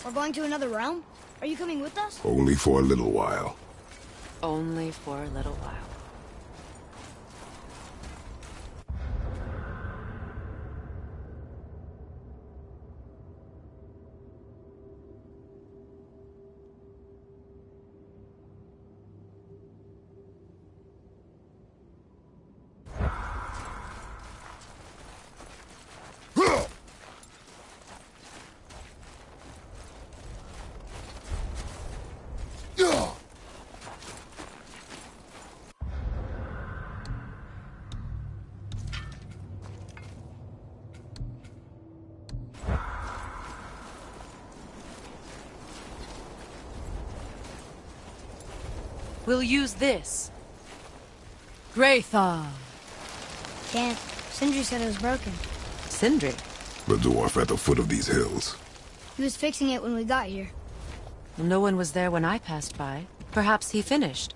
We're going to another realm? Are you coming with us? Only for a little while. Only for a little while. We'll use this. Graythaw. Can't. Sindri said it was broken. Sindri? The dwarf at the foot of these hills. He was fixing it when we got here. No one was there when I passed by. Perhaps he finished.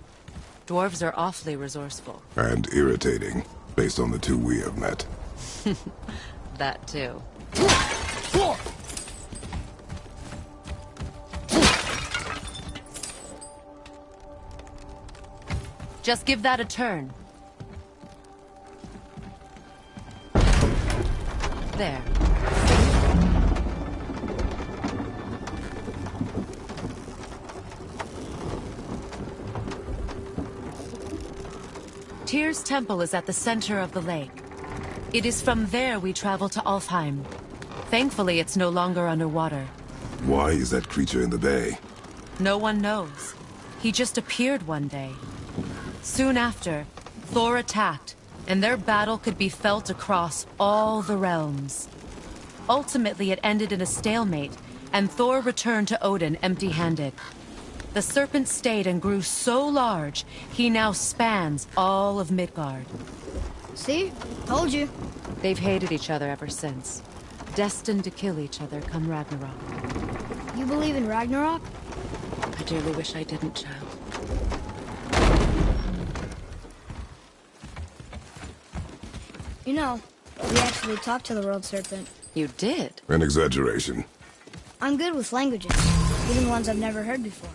Dwarves are awfully resourceful. And irritating, based on the two we have met. That too. Just give that a turn. There. Tyr's temple is at the center of the lake. It is from there we travel to Alfheim. Thankfully, it's no longer underwater. Why is that creature in the bay? No one knows. He just appeared one day. Soon after, Thor attacked, and their battle could be felt across all the realms. Ultimately, it ended in a stalemate, and Thor returned to Odin empty-handed. The serpent stayed and grew so large, he now spans all of Midgard. See? Told you. They've hated each other ever since, destined to kill each other come Ragnarok. You believe in Ragnarok? I dearly wish I didn't, child. You know, we actually talked to the World Serpent. You did? An exaggeration. I'm good with languages, even ones I've never heard before.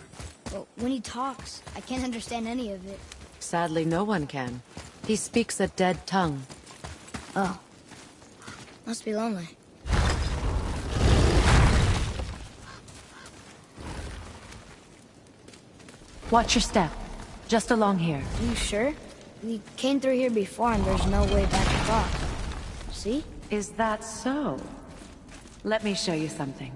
But when he talks, I can't understand any of it. Sadly, no one can. He speaks a dead tongue. Oh. Must be lonely. Watch your step. Just along here. Are you sure? We came through here before and there's no way back across. See? Is that so? Let me show you something.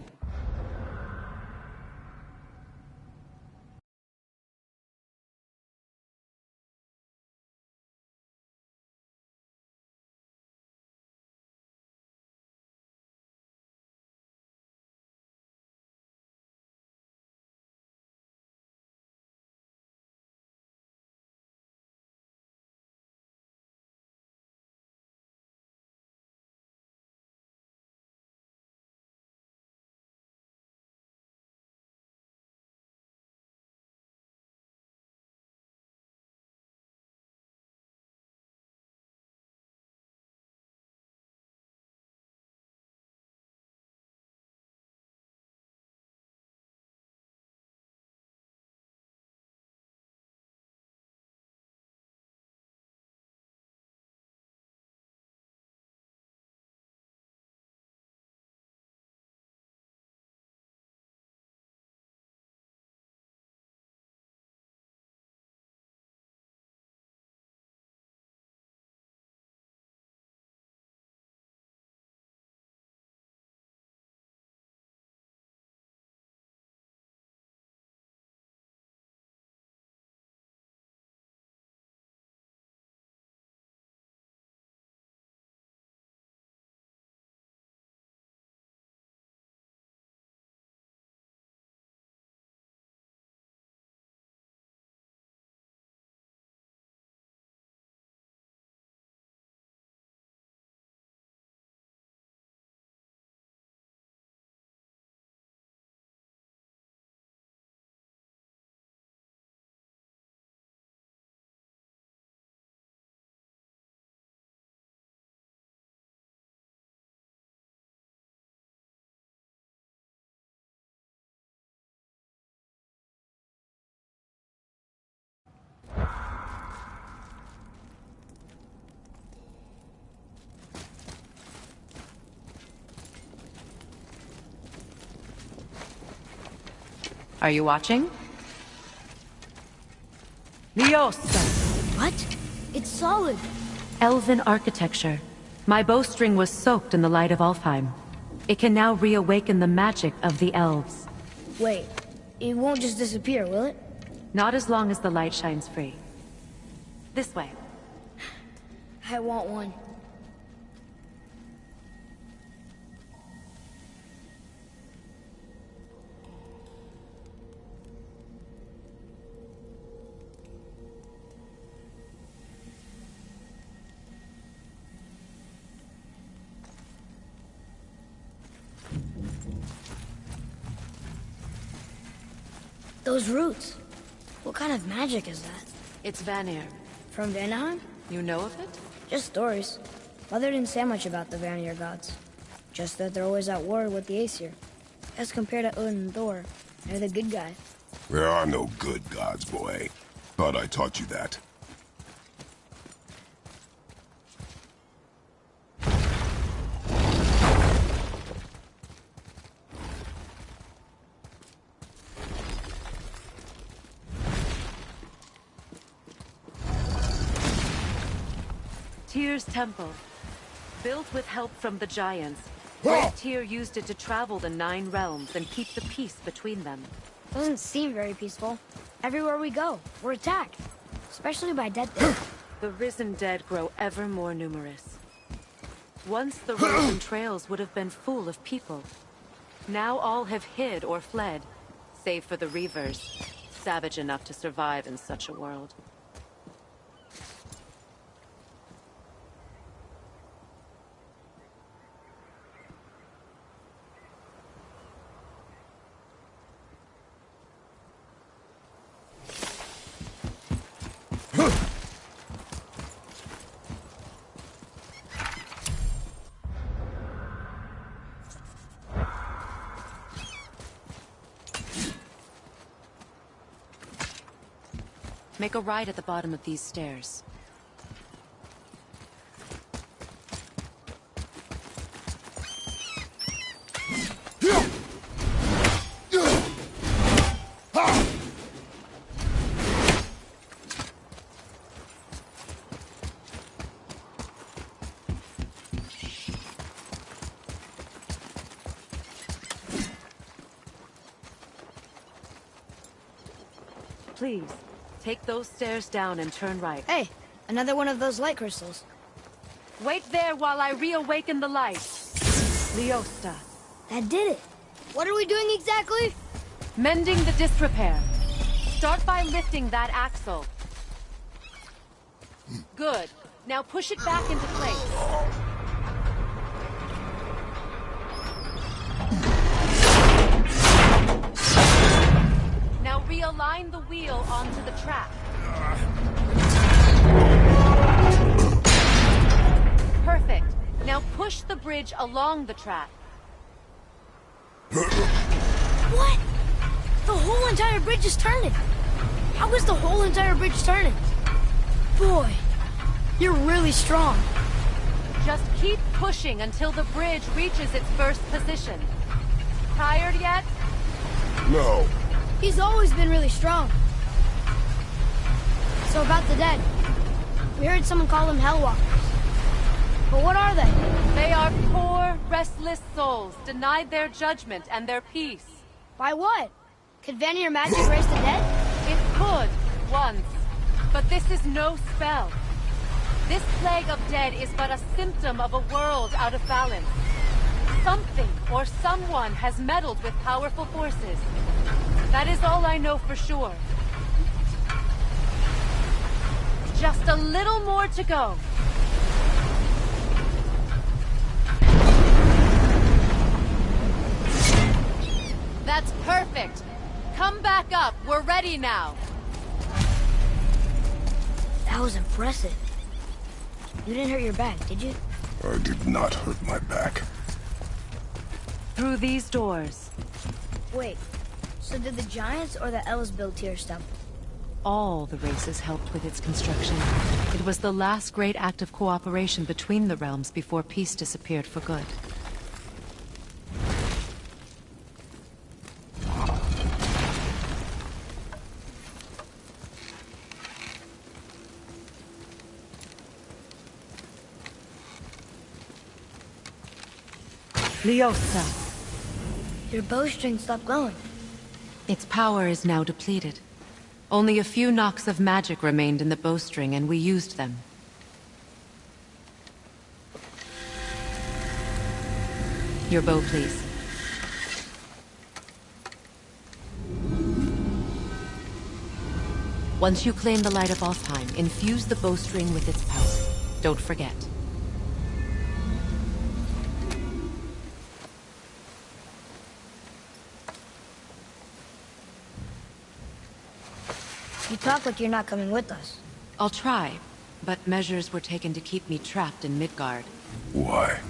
Are you watching? Liosta! What? It's solid. Elven architecture. My bowstring was soaked in the light of Alfheim. It can now reawaken the magic of the elves. Wait, it won't just disappear, will it? Not as long as the light shines free. This way. I want one. Those roots. What kind of magic is that? It's Vanir. From Vanaheim? You know of it? Just stories. Mother didn't say much about the Vanir gods. Just that they're always at war with the Aesir. As compared to Odin and Thor, they're the good guys. There are no good gods, boy. Thought I taught you that. Tyr's temple. Built with help from the giants, Great Tyr used it to travel the 9 realms and keep the peace between them. Doesn't seem very peaceful. Everywhere we go, we're attacked. Especially by dead things. The risen dead grow ever more numerous. Once the roads and trails would have been full of people. Now all have hid or fled, save for the Reavers, savage enough to survive in such a world. Make a right at the bottom of these stairs. Please. Take those stairs down and turn right. Hey, another one of those light crystals. Wait there while I reawaken the light. Liosta. That did it. What are we doing exactly? Mending the disrepair. Start by lifting that axle. Good. Now push it back into place. Now realign the wheel onto the track. Perfect. Now push the bridge along the track. What? The whole entire bridge is turning. How is the whole entire bridge turning? Boy, you're really strong. Just keep pushing until the bridge reaches its first position. Tired yet? No. He's always been really strong. So about the dead. We heard someone call them Hellwalkers. But what are they? They are poor, restless souls, denied their judgment and their peace. By what? Could Vanir magic raise the dead? It could, once. But this is no spell. This plague of dead is but a symptom of a world out of balance. Something or someone has meddled with powerful forces. That is all I know for sure. Just a little more to go. That's perfect. Come back up. We're ready now. That was impressive. You didn't hurt your back, did you? I did not hurt my back. Through these doors. Wait, so did the Giants or the Elves build Tyr's temple? All the races helped with its construction. It was the last great act of cooperation between the realms before peace disappeared for good. Liosa. Your bowstring stopped glowing. Its power is now depleted. Only a few knocks of magic remained in the bowstring, and we used them. Your bow, please. Once you claim the Light of Alfheim, infuse the bowstring with its power. Don't forget. You talk like you're not coming with us. I'll try, but measures were taken to keep me trapped in Midgard. Why?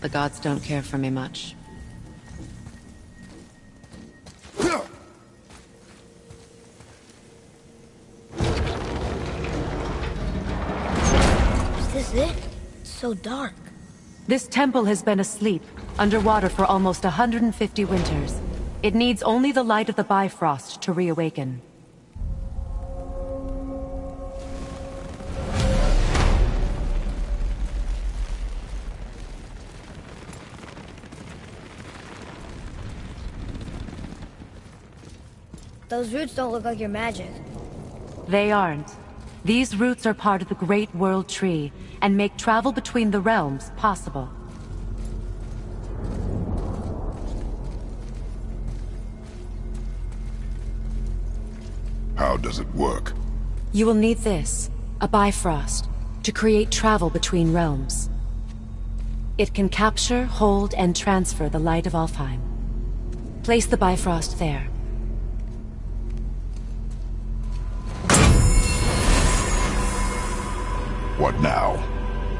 The gods don't care for me much. Is this it? It's so dark. This temple has been asleep, underwater for almost 150 winters. It needs only the light of the Bifrost to reawaken. Those roots don't look like your magic. They aren't. These roots are part of the Great World Tree, and make travel between the realms possible. How does it work? You will need this, a Bifrost, to create travel between realms. It can capture, hold, and transfer the Light of Alfheim. Place the Bifrost there. What now?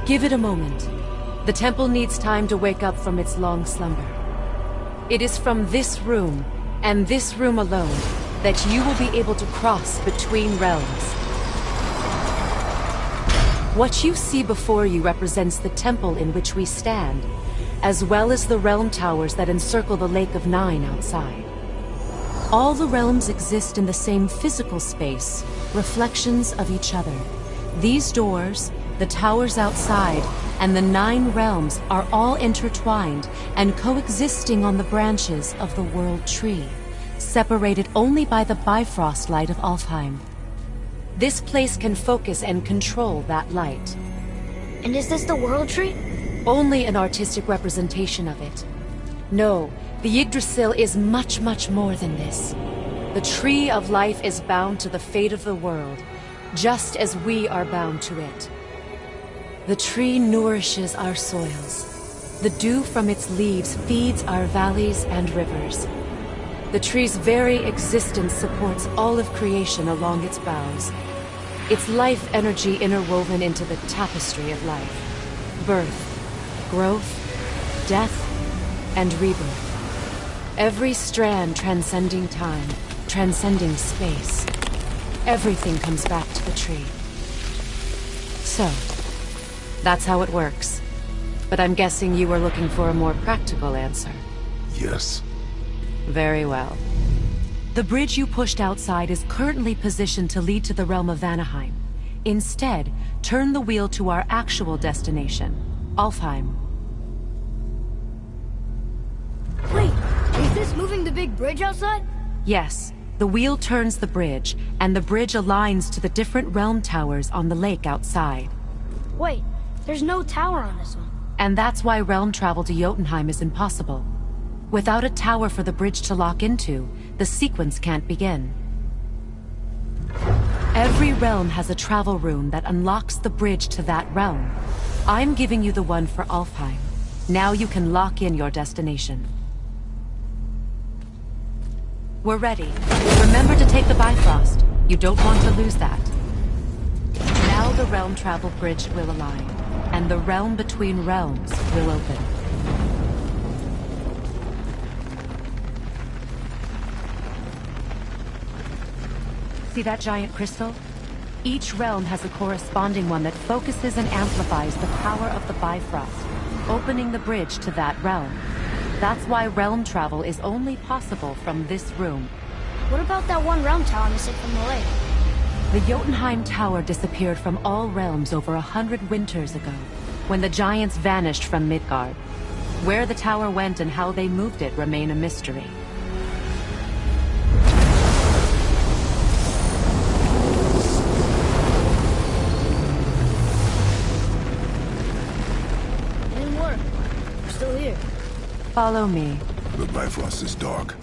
Give it a moment. The temple needs time to wake up from its long slumber. It is from this room, and this room alone, that you will be able to cross between realms. What you see before you represents the temple in which we stand, as well as the realm towers that encircle the Lake of Nine outside. All the realms exist in the same physical space, reflections of each other. These doors, the towers outside, and the 9 realms are all intertwined and coexisting on the branches of the World Tree, separated only by the Bifrost light of Alfheim. This place can focus and control that light. And is this the World Tree? Only an artistic representation of it. No, the Yggdrasil is much, much more than this. The Tree of Life is bound to the fate of the world, just as we are bound to it. The tree nourishes our soils. The dew from its leaves feeds our valleys and rivers. The tree's very existence supports all of creation along its boughs. Its life energy interwoven into the tapestry of life. Birth, growth, death, and rebirth. Every strand transcending time, transcending space. Everything comes back to the tree. So, that's how it works. But I'm guessing you were looking for a more practical answer. Yes. Very well. The bridge you pushed outside is currently positioned to lead to the realm of Vanaheim. Instead, turn the wheel to our actual destination, Alfheim. Wait, is this moving the big bridge outside? Yes. The wheel turns the bridge, and the bridge aligns to the different realm towers on the lake outside. Wait, there's no tower on this one. And that's why realm travel to Jotunheim is impossible. Without a tower for the bridge to lock into, the sequence can't begin. Every realm has a travel rune that unlocks the bridge to that realm. I'm giving you the one for Alfheim. Now you can lock in your destination. We're ready. Remember to take the Bifrost. You don't want to lose that. Now the realm travel bridge will align, and the realm between realms will open. See that giant crystal? Each realm has a corresponding one that focuses and amplifies the power of the Bifrost, opening the bridge to that realm. That's why realm travel is only possible from this room. What about that one realm tower missing from the lake? The Jotunheim Tower disappeared from all realms over 100 winters ago, when the giants vanished from Midgard. Where the tower went and how they moved it remain a mystery. It didn't work. We're still here. Follow me. The Bifrost is dark.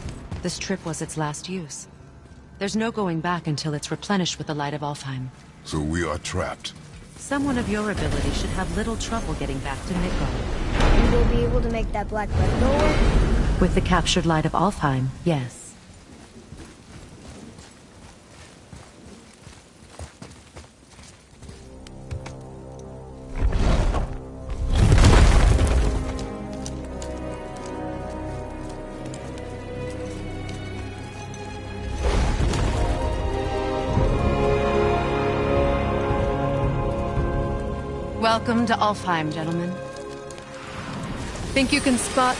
This trip was its last use. There's no going back until it's replenished with the light of Alfheim. So we are trapped. Someone of your ability should have little trouble getting back to Midgard. You will be able to make that black light go away? With the captured light of Alfheim, yes. Welcome to Alfheim, gentlemen. Think you can spot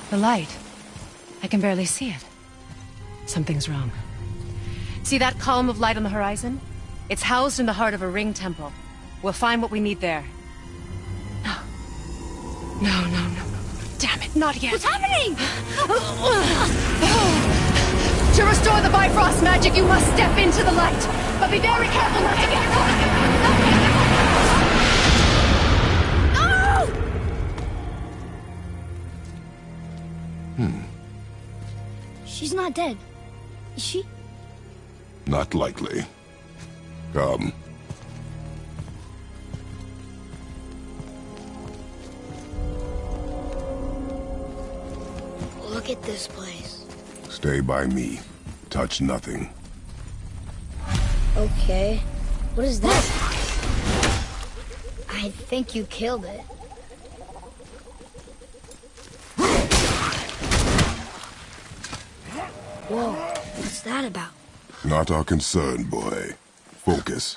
the light? I can barely see it. Something's wrong. See that column of light on the horizon? It's housed in the heart of a ring temple. We'll find what we need there. No. No. Damn it, not yet. What's happening? To restore the Bifrost magic, you must step into the light. But be very careful not to get caught. She's not dead. Is she? Not likely. Come. Look at this place. Stay by me. Touch nothing. Okay. What is that? I think you killed it. Whoa, what's that about? Not our concern, boy. Focus.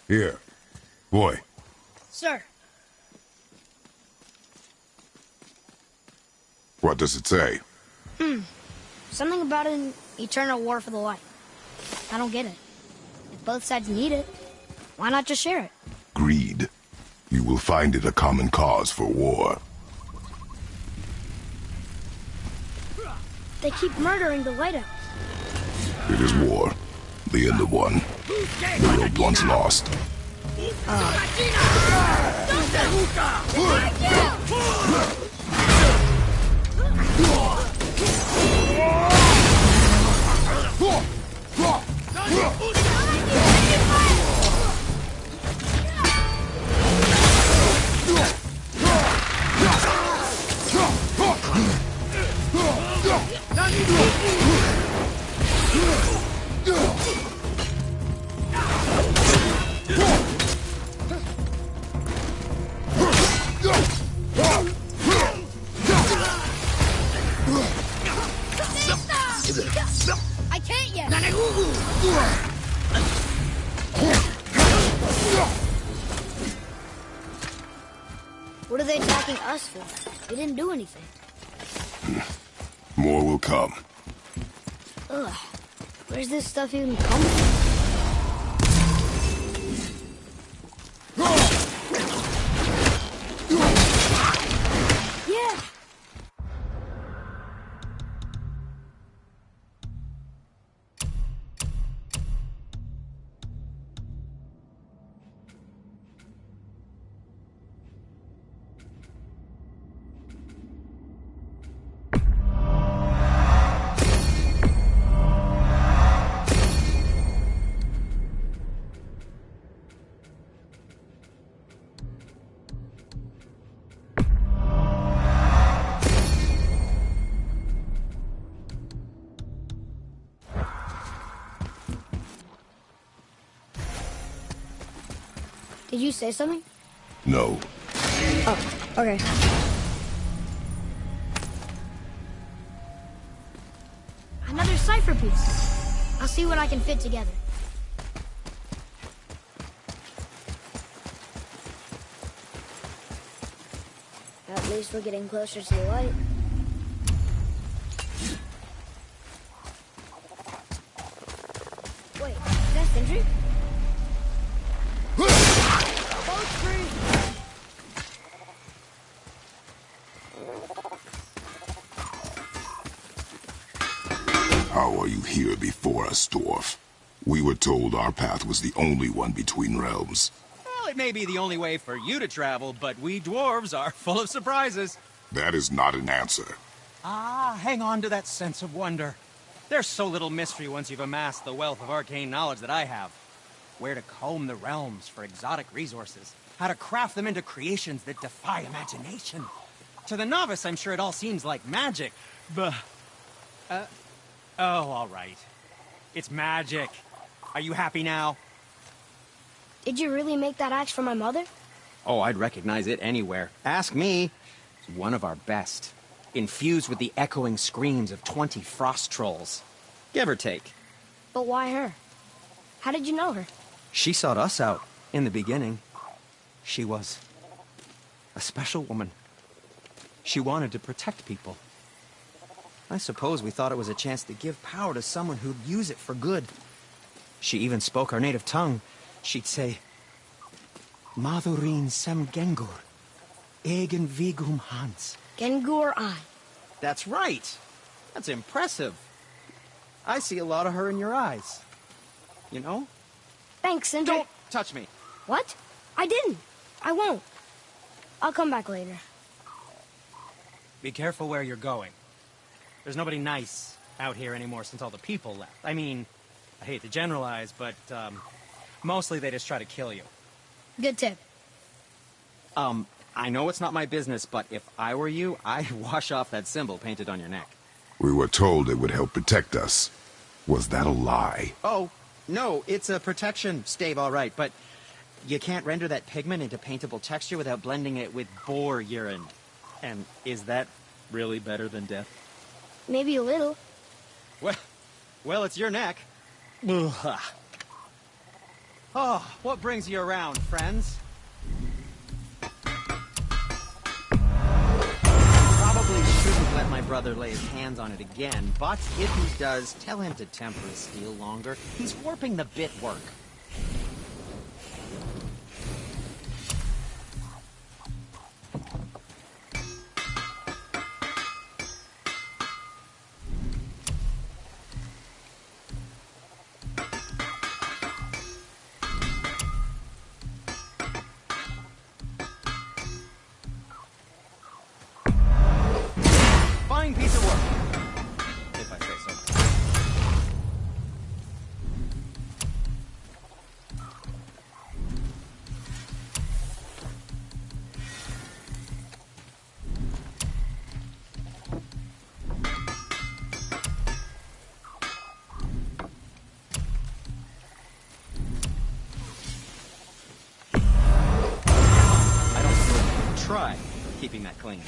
Here. Boy. Sir. What does it say? Something about an eternal war for the light. I don't get it. If both sides need it, why not just share it? Greed. You will find it a common cause for war. They keep murdering the lighthouse. It is war. The end of one. The world once lost. I can't yet. What are they attacking us for? We didn't do anything. More will come. Ugh. Where's this stuff even coming from? Yeah! Did you say something? No. Oh, okay. Another cipher piece. I'll see what I can fit together. At least we're getting closer to the light. How are you here before us, dwarf? We were told our path was the only one between realms. Well, it may be the only way for you to travel, but we dwarves are full of surprises. That is not an answer. Ah, hang on to that sense of wonder. There's so little mystery once you've amassed the wealth of arcane knowledge that I have. Where to comb the realms for exotic resources. How to craft them into creations that defy imagination. To the novice, I'm sure it all seems like magic, but... oh, all right. It's magic. Are you happy now? Did you really make that axe for my mother? Oh, I'd recognize it anywhere. Ask me. It's one of our best. Infused with the echoing screams of 20 frost trolls. Give or take. But why her? How did you know her? She sought us out in the beginning. She was a special woman. She wanted to protect people. I suppose we thought it was a chance to give power to someone who'd use it for good. She even spoke our native tongue. She'd say, Madurin sem Gengur, egen vigum Hans. Gengur I. That's right. That's impressive. I see a lot of her in your eyes. You know? Thanks, Sindri. Don't touch me. What? I didn't. I won't. I'll come back later. Be careful where you're going. There's nobody nice out here anymore since all the people left. I mean, I hate to generalize, but, mostly they just try to kill you. Good tip. I know it's not my business, but if I were you, I'd wash off that symbol painted on your neck. We were told it would help protect us. Was that a lie? Oh, no, it's a protection stave, all right, but you can't render that pigment into paintable texture without blending it with boar urine. And is that really better than death? Maybe a little. Well, it's your neck. Ugh. Oh, what brings you around, friends? Probably shouldn't let my brother lay his hands on it again, but if he does, tell him to temper his steel longer. He's warping the bit work. Fine piece of work, if I say so. I don't suppose you try keeping that clean.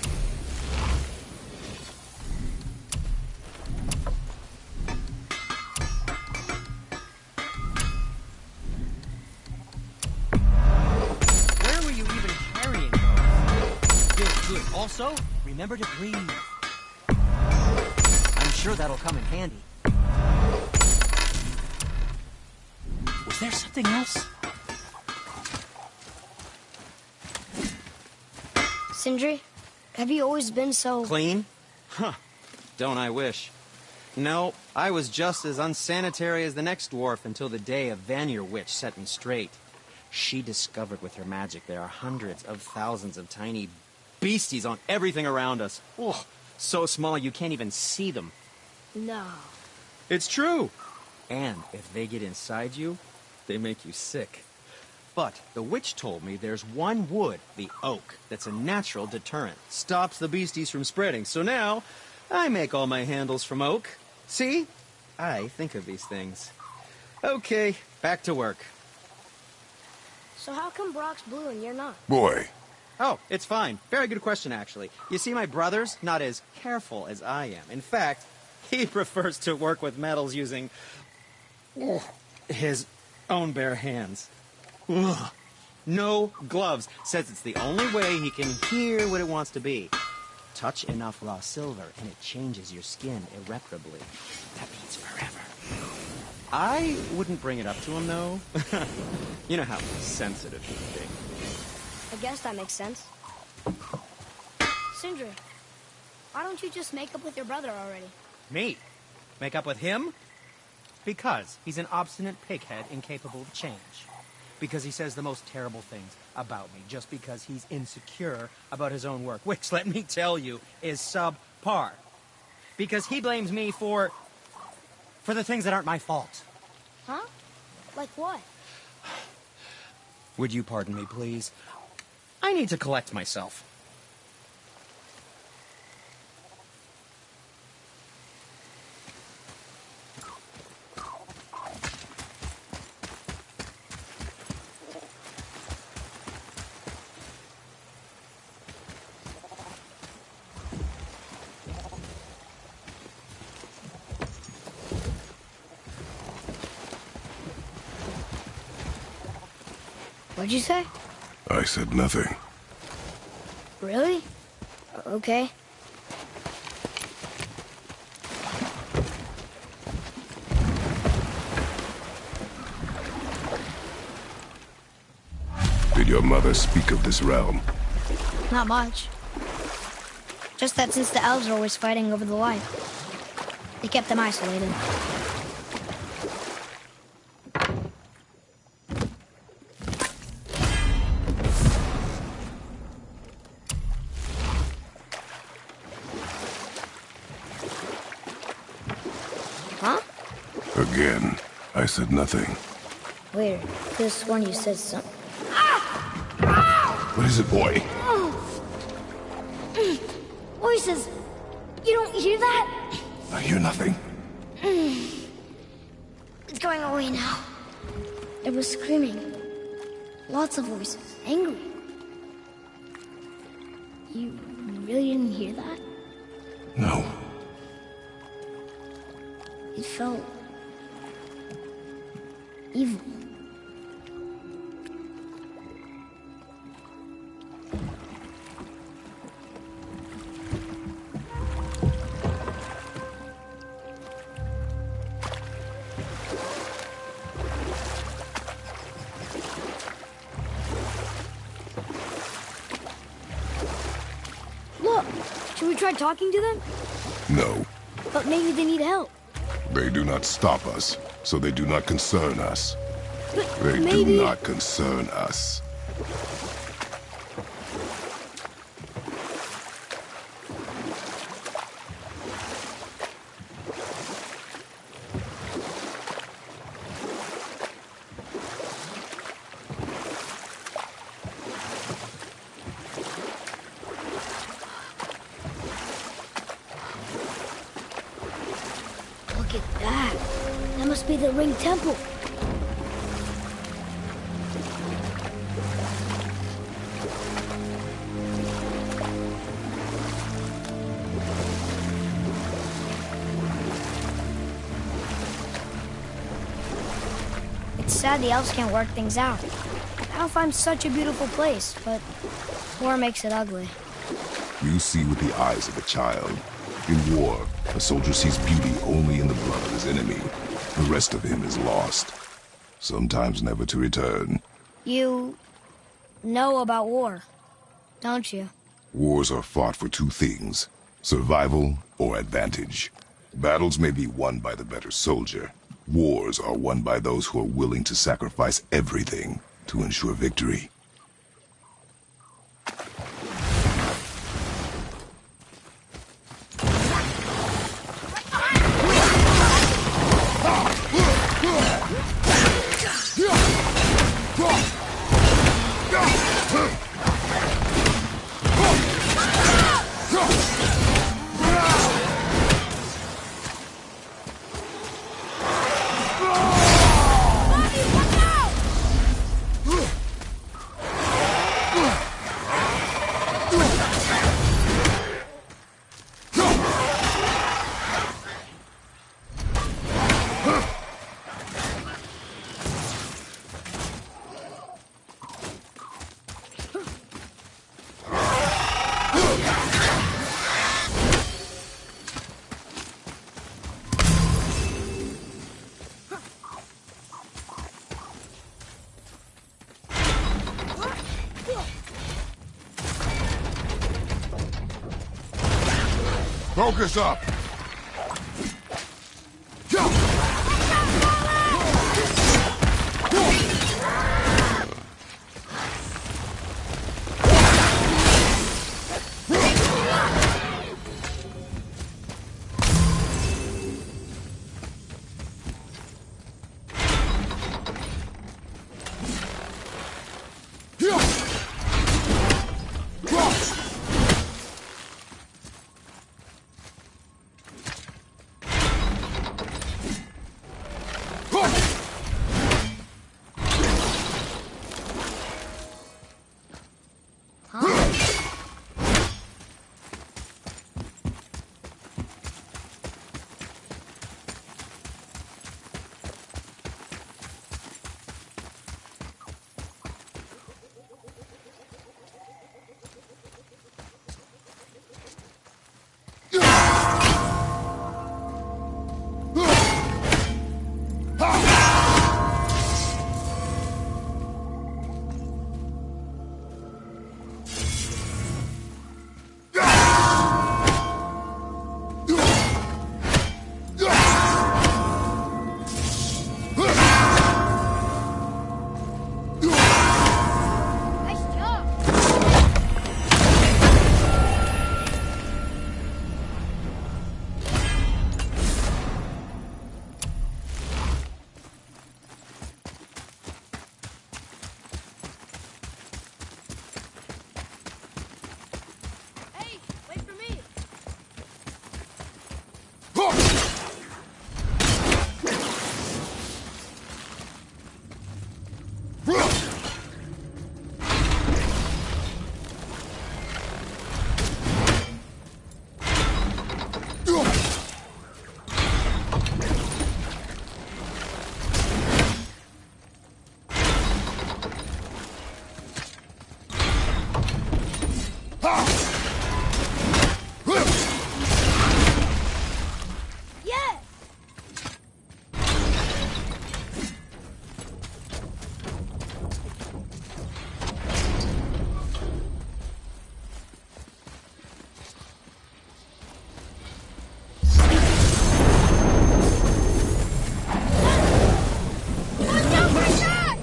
Also, remember to breathe. I'm sure that'll come in handy. Was there something else? Sindri, have you always been so... Clean? Huh. Don't I wish. No, I was just as unsanitary as the next dwarf until the day a Vanir witch set me straight. She discovered with her magic there are hundreds of thousands of tiny beasties on everything around us. Oh, so small you can't even see them. No. It's true. And if they get inside you, they make you sick. But the witch told me there's one wood, the oak, that's a natural deterrent. Stops the beasties from spreading. So now, I make all my handles from oak. See? I think of these things. Okay, back to work. So how come Brock's blue and you're not? Boy, Oh, it's fine. Very good question, actually. You see, my brother's not as careful as I am. In fact, he prefers to work with metals using his own bare hands. Ugh. No gloves. Says it's the only way he can hear what it wants to be. Touch enough raw silver, and it changes your skin irreparably. That means forever. I wouldn't bring it up to him, though. You know how sensitive he can be. I guess that makes sense. Sindri, why don't you just make up with your brother already? Me? Make up with him? Because he's an obstinate pighead incapable of change. Because he says the most terrible things about me, just because he's insecure about his own work, which, let me tell you, is subpar. Because he blames me for the things that aren't my fault. Huh? Like what? Would you pardon me, please? I need to collect myself. What'd you say? I said nothing. Really? Okay. Did your mother speak of this realm? Not much. Just that since the elves are always fighting over the light, they kept them isolated. Huh? Again, I said nothing. Weird. Could have sworn you said something. What is it, boy? Voices! You don't hear that? I hear nothing. It's going away now. It was screaming. Lots of voices. Angry. You really didn't hear that? No. It felt evil. Look, should we try talking to them? No. But maybe they need help. They do not stop us, so they do not concern us. But They maybe... do not concern us. Look at that. That must be the Ring Temple. It's sad the elves can't work things out. Alfheim's such a beautiful place, but war makes it ugly. You see with the eyes of a child. In war, a soldier sees beauty only in the blood of his enemy. The rest of him is lost, sometimes never to return. You know about war, don't you? Wars are fought for two things, survival or advantage. Battles may be won by the better soldier. Wars are won by those who are willing to sacrifice everything to ensure victory. Focus up! Yes! Watch out for that!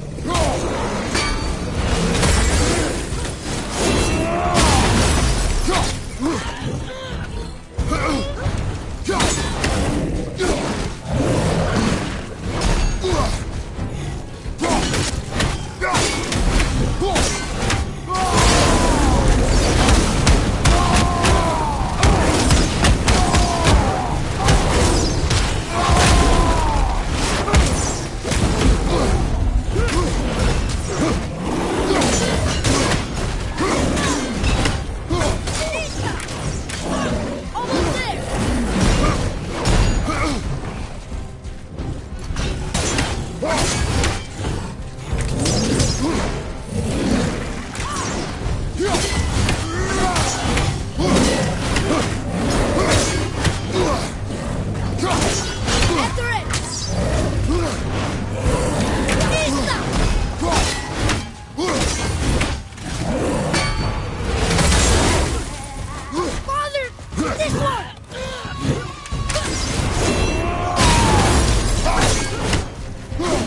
Almost there! After it! Lisa! Father! This one!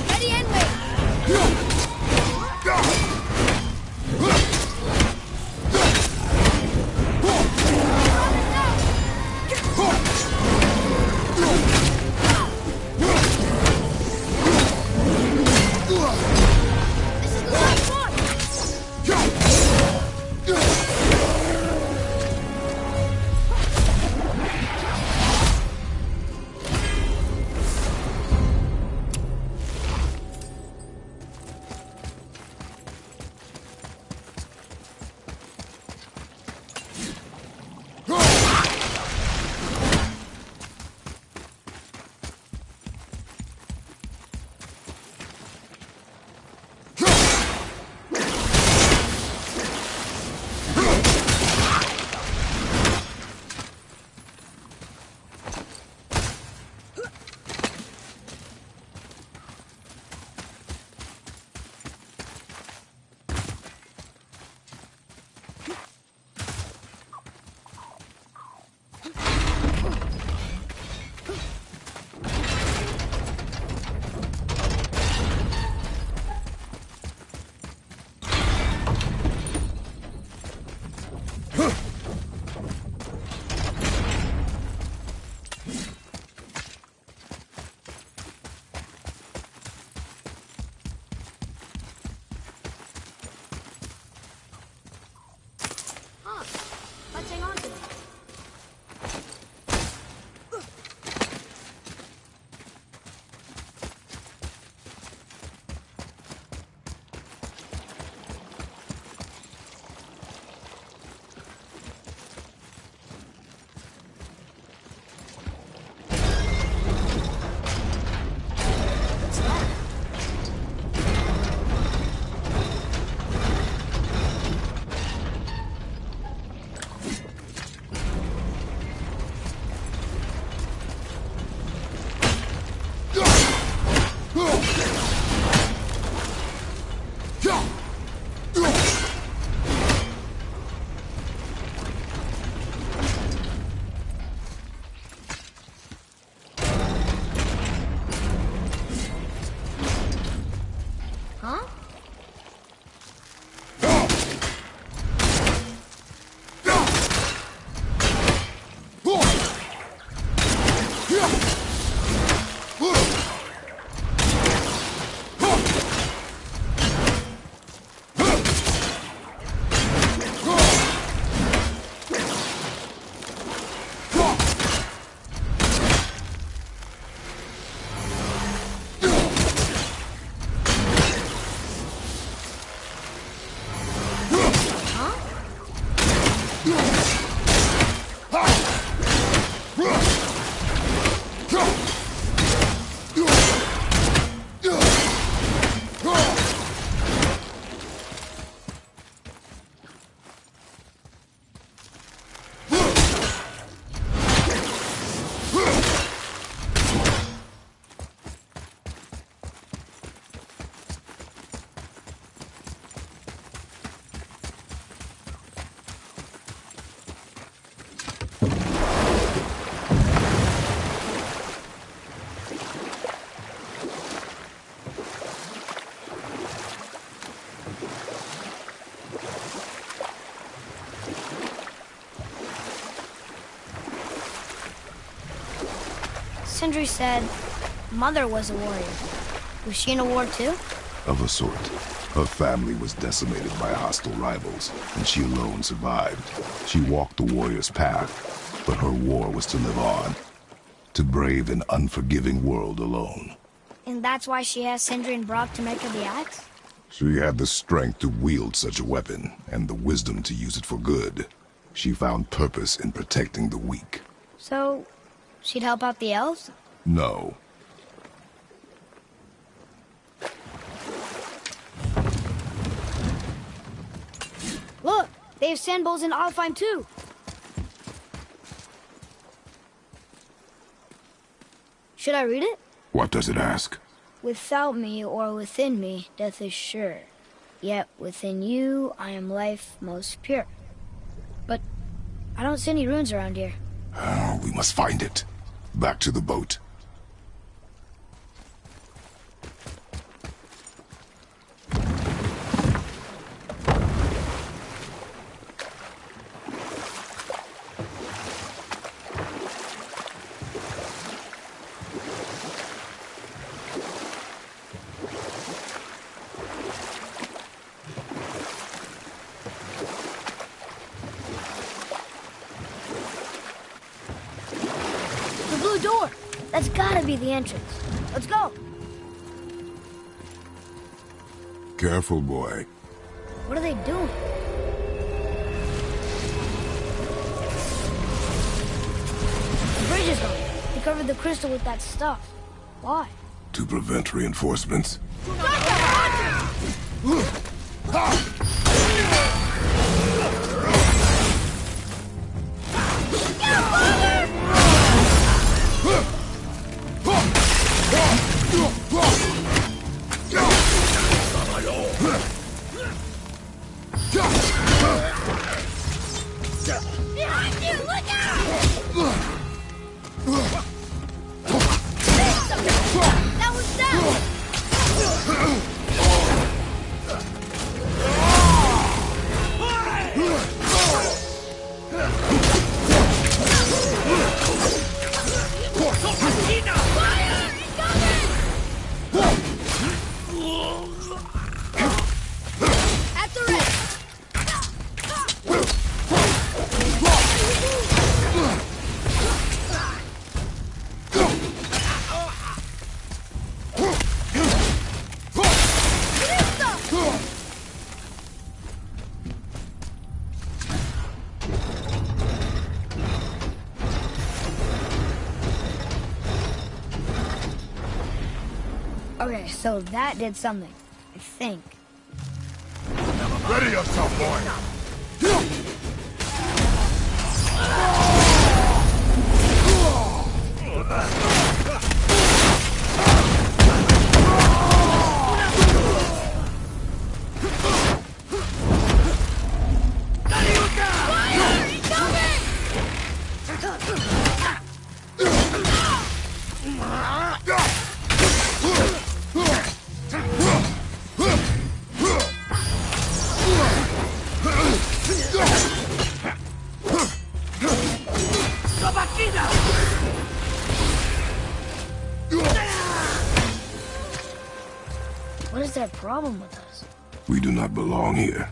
Ready and wait! This is the last one! Huh. Let's hang on to it. What's that? Sindri said Mother was a warrior. Was she in a war too? Of a sort. Her family was decimated by hostile rivals, and she alone survived. She walked the warrior's path, but her war was to live on. To brave an unforgiving world alone. And that's why she asked Sindri and Brock to make her the axe? She had the strength to wield such a weapon, and the wisdom to use it for good. She found purpose in protecting the weak. So, she'd help out the elves? No. Look, they have sand bowls in Alfheim too. Should I read it? What does it ask? Without me or within me, death is sure. Yet within you, I am life most pure. But I don't see any runes around here. Oh, we must find it. Back to the boat. The blue door! That's gotta be the entrance. Let's go! Careful, boy. What are they doing? The bridge is gone. They covered the crystal with that stuff. Why? To prevent reinforcements. Behind you! Look out! That was them! Fire! Incoming! At the ready! Okay, so that did something, I think. Ready yourself, boy! What is their problem with us? We do not belong here.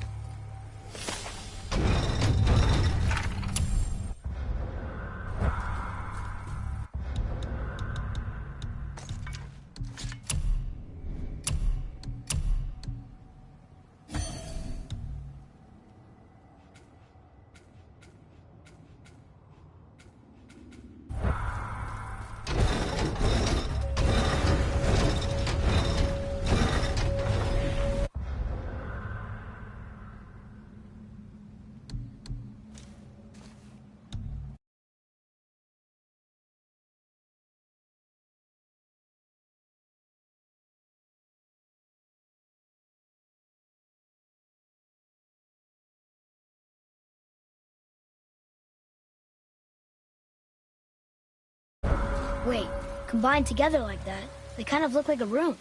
Wait, combined together like that, they kind of look like a room.